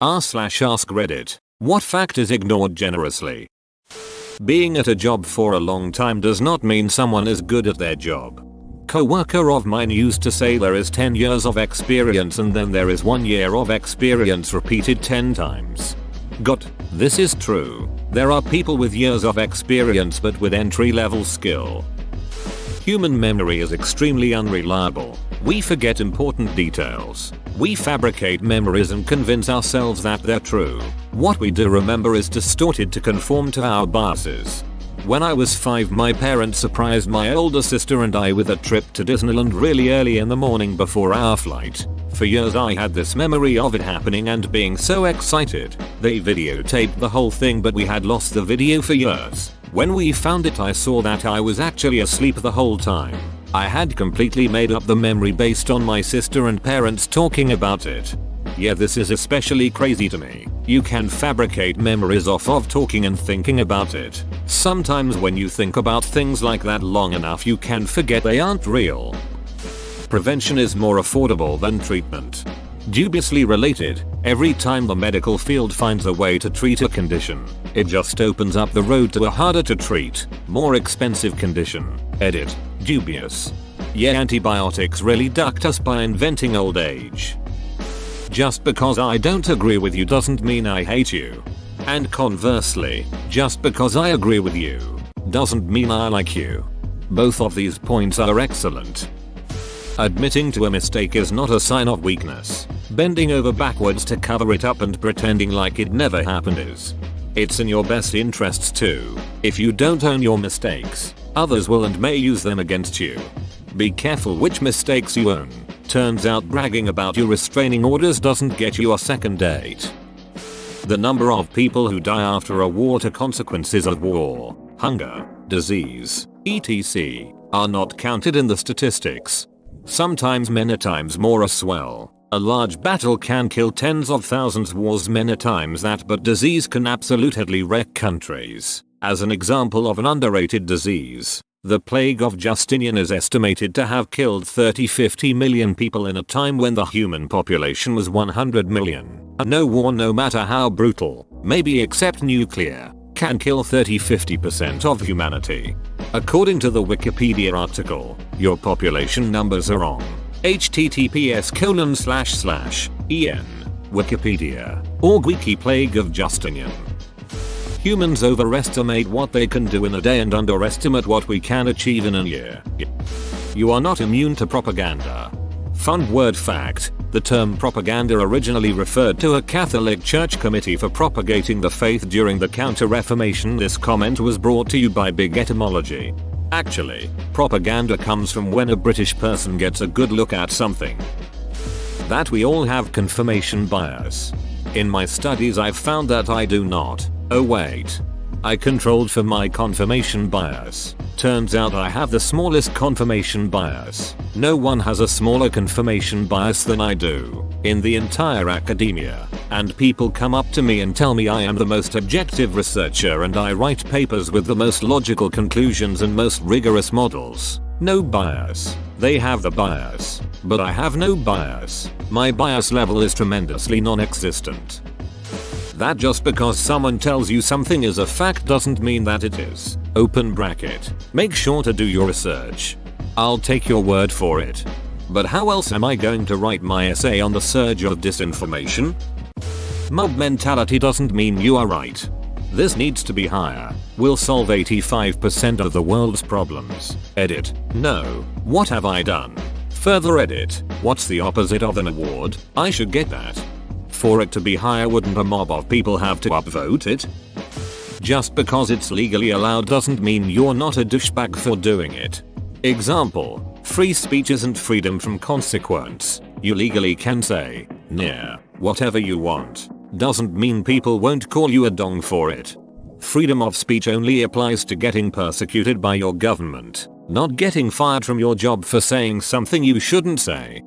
r/ask Reddit. What fact is ignored generously? Being at a job for a long time does not mean someone is good at their job. Co-worker of mine used to say there is 10 years of experience and then there is 1 year of experience repeated 10 times. This is true. There are people with years of experience but with entry-level skill. Human memory is extremely unreliable. We forget important details. We fabricate memories and convince ourselves that they're true. What we do remember is distorted to conform to our biases. When I was 5, my parents surprised my older sister and I with a trip to Disneyland really early in the morning before our flight. For years I had this memory of it happening and being so excited. They videotaped the whole thing but we had lost the video for years. When we found it I saw that I was actually asleep the whole time. I had completely made up the memory based on my sister and parents talking about it. Yeah, this is especially crazy to me. You can fabricate memories off of talking and thinking about it. Sometimes when you think about things like that long enough you can forget they aren't real. Prevention is more affordable than treatment. Dubiously related, every time the medical field finds a way to treat a condition, it just opens up the road to a harder to treat, more expensive condition. Edit. Dubious. Yeah, antibiotics really ducked us by inventing old age. Just because I don't agree with you doesn't mean I hate you. And conversely, just because I agree with you doesn't mean I like you. Both of these points are excellent. Admitting to a mistake is not a sign of weakness. Bending over backwards to cover it up and pretending like it never happened is. It's in your best interests too. If you don't own your mistakes, others will and may use them against you. Be careful which mistakes you own. Turns out bragging about your restraining orders doesn't get you a second date. The number of people who die after a war to consequences of war, hunger, disease, etc. are not counted in the statistics. Sometimes many times more as well. A large battle can kill tens of thousands, wars many times that, but disease can absolutely wreck countries. As an example of an underrated disease, the plague of Justinian is estimated to have killed 30-50 million people in a time when the human population was 100 million. No war, no matter how brutal, maybe except nuclear, can kill 30-50% of humanity. According to the Wikipedia article, your population numbers are wrong. https://en Wikipedia.org Wiki Plague of Justinian. Humans overestimate what they can do in a day and underestimate what we can achieve in a year. You are not immune to propaganda. Fun word fact, the term propaganda originally referred to a Catholic Church committee for propagating the faith during the Counter-Reformation. This comment was brought to you by Big Etymology. Actually, propaganda comes from when a British person gets a good look at something. That we all have confirmation bias. In my studies I've found that I do not. Oh wait. I controlled for my confirmation bias. Turns out I have the smallest confirmation bias. No one has a smaller confirmation bias than I do in the entire academia. And people come up to me and tell me I am the most objective researcher and I write papers with the most logical conclusions and most rigorous models. No bias. They have the bias. But I have no bias. My bias level is tremendously non-existent. That just because someone tells you something is a fact doesn't mean that it is. Open bracket. Make sure to do your research. I'll take your word for it. But how else am I going to write my essay on the surge of disinformation? Mob mentality doesn't mean you are right. This needs to be higher. We'll solve 85% of the world's problems. Edit. No. What have I done? Further edit. What's the opposite of an award? I should get that. For it to be higher, wouldn't a mob of people have to upvote it? Just because it's legally allowed doesn't mean you're not a douchebag for doing it. Example, free speech isn't freedom from consequence. You legally can say, near, whatever you want. Doesn't mean people won't call you a dong for it. Freedom of speech only applies to getting persecuted by your government, not getting fired from your job for saying something you shouldn't say.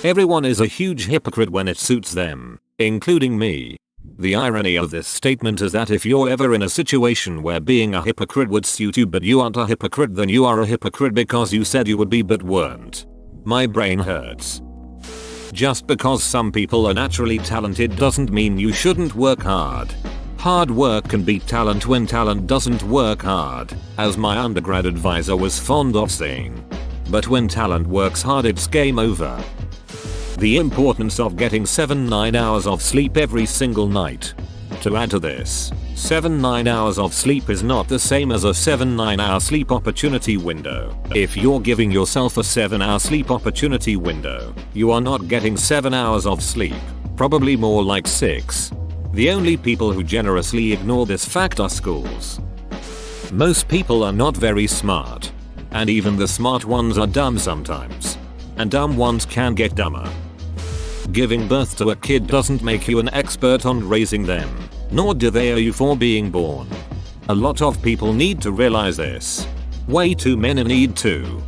Everyone is a huge hypocrite when it suits them, including me. The irony of this statement is that if you're ever in a situation where being a hypocrite would suit you but you aren't a hypocrite, then you are a hypocrite because you said you would be but weren't. My brain hurts. Just because some people are naturally talented doesn't mean you shouldn't work hard. Hard work can beat talent when talent doesn't work hard, as my undergrad advisor was fond of saying. But when talent works hard, it's game over. The importance of getting 7-9 hours of sleep every single night. To add to this, 7-9 hours of sleep is not the same as a 7-9 hour sleep opportunity window. If you're giving yourself a 7-hour sleep opportunity window, you are not getting 7 hours of sleep, probably more like 6. The only people who generously ignore this fact are schools. Most people are not very smart. And even the smart ones are dumb sometimes. And dumb ones can get dumber. Giving birth to a kid doesn't make you an expert on raising them, nor do they owe you for being born. A lot of people need to realize this. Way too many need to.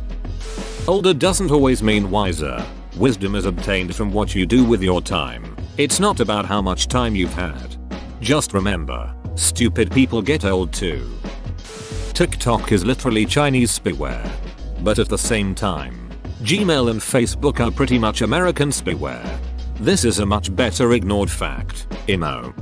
Older doesn't always mean wiser. Wisdom is obtained from what you do with your time. It's not about how much time you've had. Just remember, stupid people get old too. TikTok is literally Chinese spyware. But at the same time, Gmail and Facebook are pretty much American spyware. This is a much better ignored fact. IMO.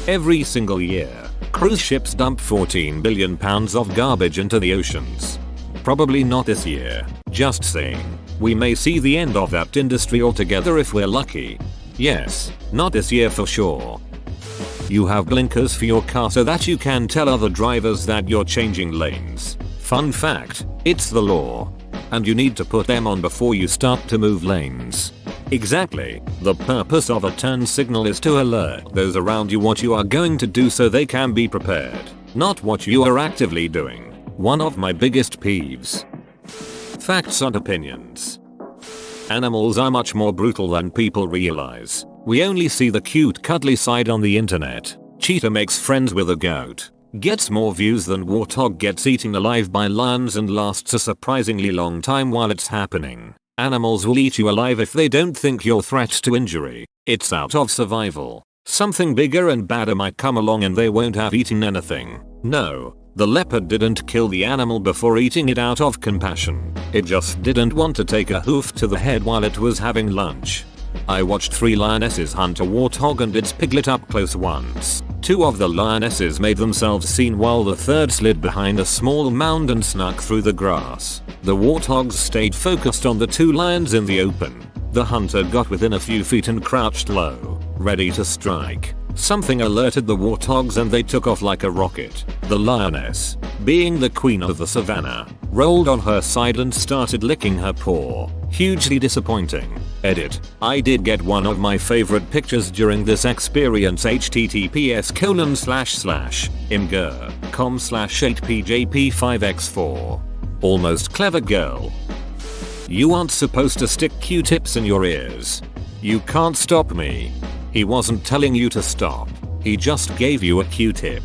Every single year, cruise ships dump 14 billion pounds of garbage into the oceans. Probably not this year, just saying. We may see the end of that industry altogether if we're lucky. Yes, not this year for sure. You have blinkers for your car so that you can tell other drivers that you're changing lanes. Fun fact, it's the law. And you need to put them on before you start to move lanes. Exactly, the purpose of a turn signal is to alert those around you what you are going to do so they can be prepared, not what you are actively doing. One of my biggest peeves. Facts and opinions. Animals are much more brutal than people realize. We only see the cute cuddly side on the internet. Cheetah makes friends with a goat, gets more views than warthog gets eaten alive by lions and lasts a surprisingly long time while it's happening. Animals will eat you alive if they don't think you're threat to injury. It's out of survival. Something bigger and badder might come along and they won't have eaten anything. No. The leopard didn't kill the animal before eating it out of compassion. It just didn't want to take a hoof to the head while it was having lunch. I watched 3 lionesses hunt a warthog and its piglet up close once. 2 of the lionesses made themselves seen while the third slid behind a small mound and snuck through the grass. The warthogs stayed focused on the 2 lions in the open. The hunter got within a few feet and crouched low, ready to strike. Something alerted the warthogs and they took off like a rocket. The lioness, being the queen of the savannah, rolled on her side and started licking her paw. Hugely disappointing. Edit. I did get one of my favorite pictures during this experience. https://imgur.com/8pjp5x4. Almost clever girl. You aren't supposed to stick Q-tips in your ears. You can't stop me. He wasn't telling you to stop. He just gave you a Q-tip.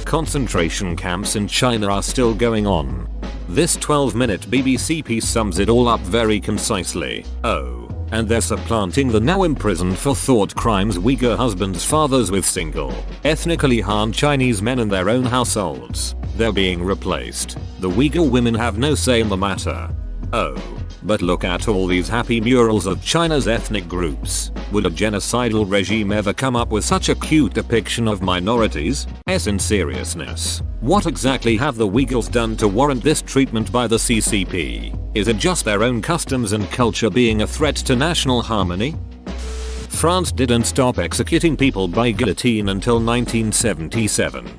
Concentration camps in China are still going on. This 12-minute BBC piece sums it all up very concisely. Oh, and they're supplanting the now imprisoned for thought crimes Uyghur husbands' fathers with single, ethnically Han Chinese men in their own households. They're being replaced. The Uyghur women have no say in the matter. Oh. But look at all these happy murals of China's ethnic groups. Would a genocidal regime ever come up with such a cute depiction of minorities? In seriousness, what exactly have the Uyghurs done to warrant this treatment by the CCP? Is it just their own customs and culture being a threat to national harmony? France didn't stop executing people by guillotine until 1977.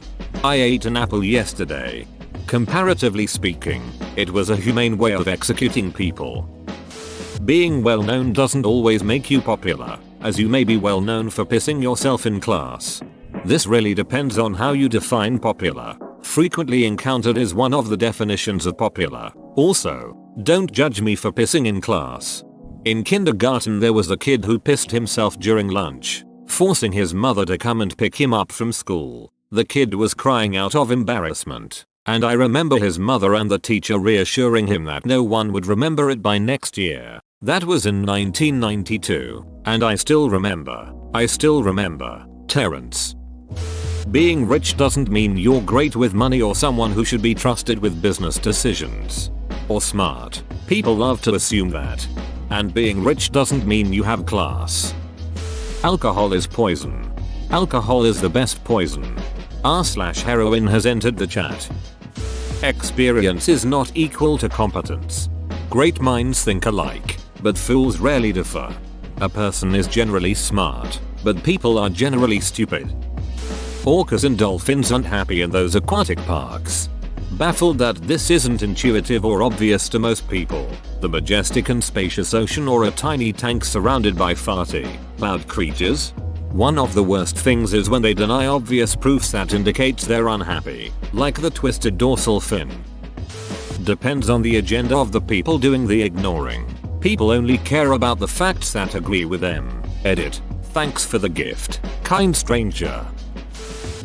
I ate an apple yesterday. Comparatively speaking, it was a humane way of executing people. Being well known doesn't always make you popular, as you may be well known for pissing yourself in class. This really depends on how you define popular. Frequently encountered is one of the definitions of popular. Also, don't judge me for pissing in class. In kindergarten there was a kid who pissed himself during lunch, forcing his mother to come and pick him up from school. The kid was crying out of embarrassment. And I remember his mother and the teacher reassuring him that no one would remember it by next year. That was in 1992. And I still remember. Terrence. Being rich doesn't mean you're great with money or someone who should be trusted with business decisions. Or smart. People love to assume that. And being rich doesn't mean you have class. Alcohol is poison. Alcohol is the best poison. R/heroin has entered the chat. Experience is not equal to competence. Great minds think alike, but fools rarely differ. A person is generally smart, but people are generally stupid. Orcas and dolphins aren't happy in those aquatic parks. Baffled that this isn't intuitive or obvious to most people. The majestic and spacious ocean or a tiny tank surrounded by farty, loud creatures? One of the worst things is when they deny obvious proofs that indicates they're unhappy, like the twisted dorsal fin. Depends on the agenda of the people doing the ignoring. People only care about the facts that agree with them. Edit. Thanks for the gift, kind stranger.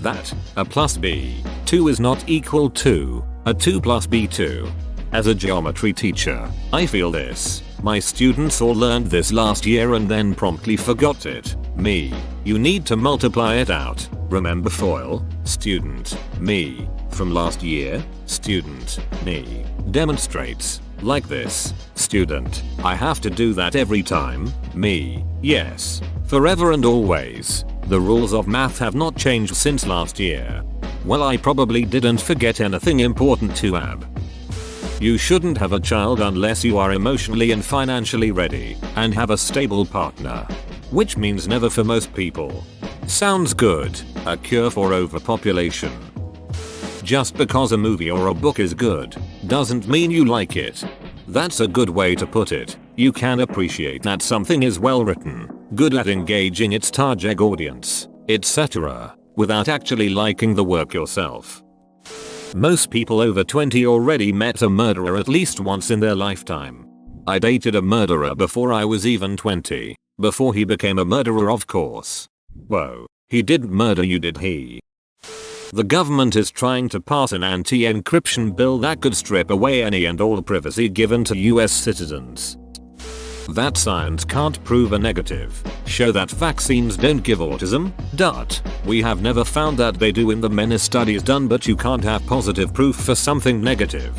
That, a plus b2 is not equal to, a 2 plus b2. As a geometry teacher, I feel this. My students all learned this last year and then promptly forgot it. Me. You need to multiply it out. Remember FOIL? Student. Me. From last year? Student. Me. Demonstrates. Like this. Student. I have to do that every time? Me. Yes. Forever and always. The rules of math have not changed since last year. Well, I probably didn't forget anything important to add. You shouldn't have a child unless you are emotionally and financially ready and have a stable partner. Which means never for most people. Sounds good. A cure for overpopulation. Just because a movie or a book is good doesn't mean you like it. That's a good way to put it. You can appreciate that something is well written, good at engaging its target audience, etc., without actually liking the work yourself. Most people over 20 already met a murderer at least once in their lifetime. I dated a murderer before I was even 20, before he became a murderer, of course. Whoa, he didn't murder you, did he? The government is trying to pass an anti-encryption bill that could strip away any and all privacy given to US citizens. That science can't prove a negative. Show that vaccines don't give autism? We have never found that they do in the many studies done, but you can't have positive proof for something negative.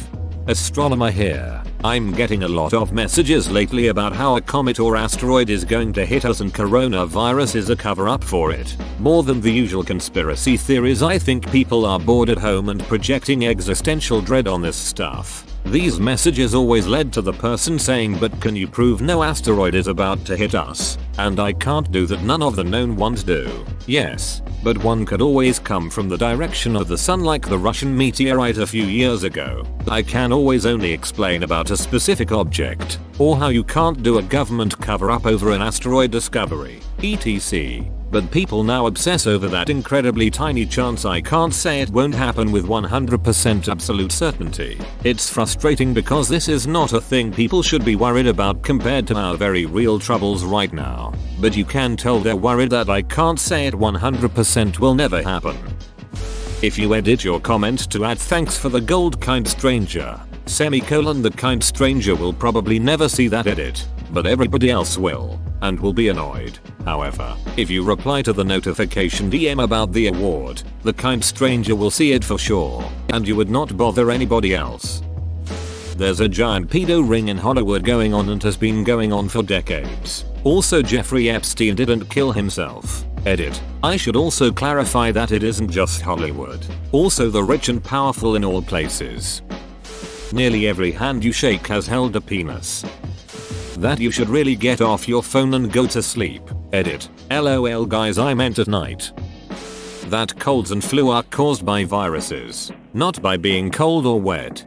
Astronomer here. I'm getting a lot of messages lately about how a comet or asteroid is going to hit us and coronavirus is a cover up for it. More than the usual conspiracy theories, I think people are bored at home and projecting existential dread on this stuff. These messages always led to the person saying, but can you prove no asteroid is about to hit us? And I can't do that, none of the known ones do. Yes, but one could always come from the direction of the sun like the Russian meteorite a few years ago. I can always only explain about a specific object, or how you can't do a government cover up over an asteroid discovery, etc. But people now obsess over that incredibly tiny chance. I can't say it won't happen with 100% absolute certainty. It's frustrating because this is not a thing people should be worried about compared to our very real troubles right now. But you can tell they're worried that I can't say it 100% will never happen. If you edit your comment to add thanks for the gold kind stranger, semicolon, the kind stranger will probably never see that edit, but everybody else will, and will be annoyed. However, if you reply to the notification DM about the award, the kind stranger will see it for sure, and you would not bother anybody else. There's a giant pedo ring in Hollywood going on and has been going on for decades. Also, Jeffrey Epstein didn't kill himself. Edit. I should also clarify that it isn't just Hollywood. Also the rich and powerful in all places. Nearly every hand you shake has held a penis. That you should really get off your phone and go to sleep. Edit. LOL guys, I meant at night. That colds and flu are caused by viruses, not by being cold or wet.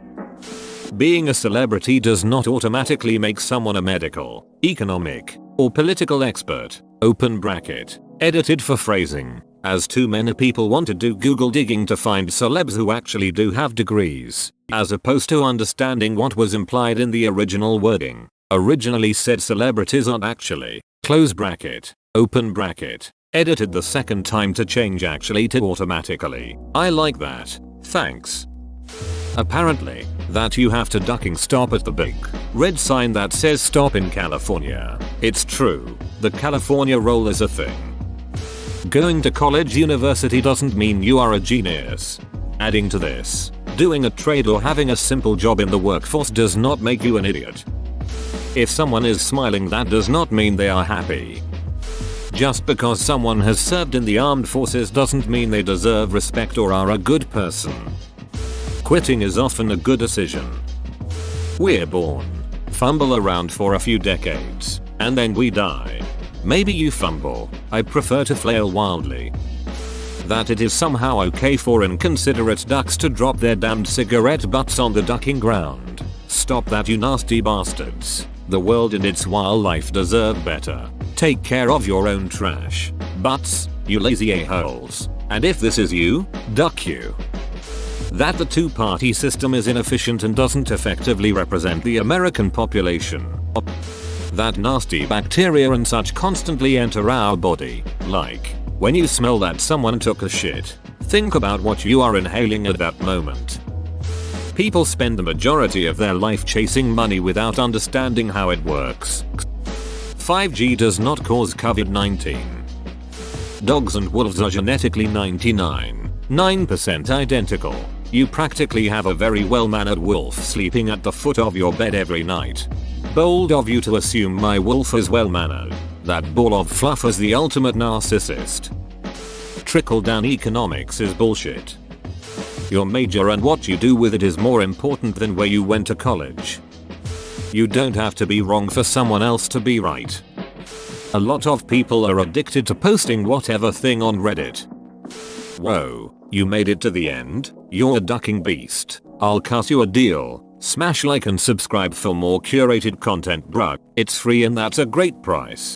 Being a celebrity does not automatically make someone a medical, economic, or political expert. Open bracket. Edited for phrasing, as too many people want to do Google digging to find celebs who actually do have degrees, as opposed to understanding what was implied in the original wording. Originally said celebrities aren't actually, close bracket, open bracket, edited the second time to change actually to automatically. I like that, thanks. Apparently, that you have to ducking stop at the big red sign that says stop in California. It's true, the California roll is a thing. Going to college university doesn't mean you are a genius. Adding to this, doing a trade or having a simple job in the workforce does not make you an idiot. If someone is smiling, that does not mean they are happy. Just because someone has served in the armed forces doesn't mean they deserve respect or are a good person. Quitting is often a good decision. We're born, fumble around for a few decades, and then we die. Maybe you fumble, I prefer to flail wildly. That it is somehow okay for inconsiderate ducks to drop their damned cigarette butts on the ducking ground. Stop that, you nasty bastards. The world and its wildlife deserve better. Take care of your own trash. Butts, you lazy a-holes. And if this is you, duck you. That the two-party system is inefficient and doesn't effectively represent the American population. That nasty bacteria and such constantly enter our body, like, when you smell that someone took a shit, think about what you are inhaling at that moment. People spend the majority of their life chasing money without understanding how it works. 5G does not cause COVID-19. Dogs and wolves are genetically 99.9% identical. You practically have a very well-mannered wolf sleeping at the foot of your bed every night. Bold of you to assume my wolf is well-mannered. That ball of fluff is the ultimate narcissist. Trickle-down economics is bullshit. Your major and what you do with it is more important than where you went to college. You don't have to be wrong for someone else to be right. A lot of people are addicted to posting whatever thing on Reddit. Whoa, you made it to the end? You're a ducking beast. I'll cut you a deal. Smash like and subscribe for more curated content, bruh. It's free and that's a great price.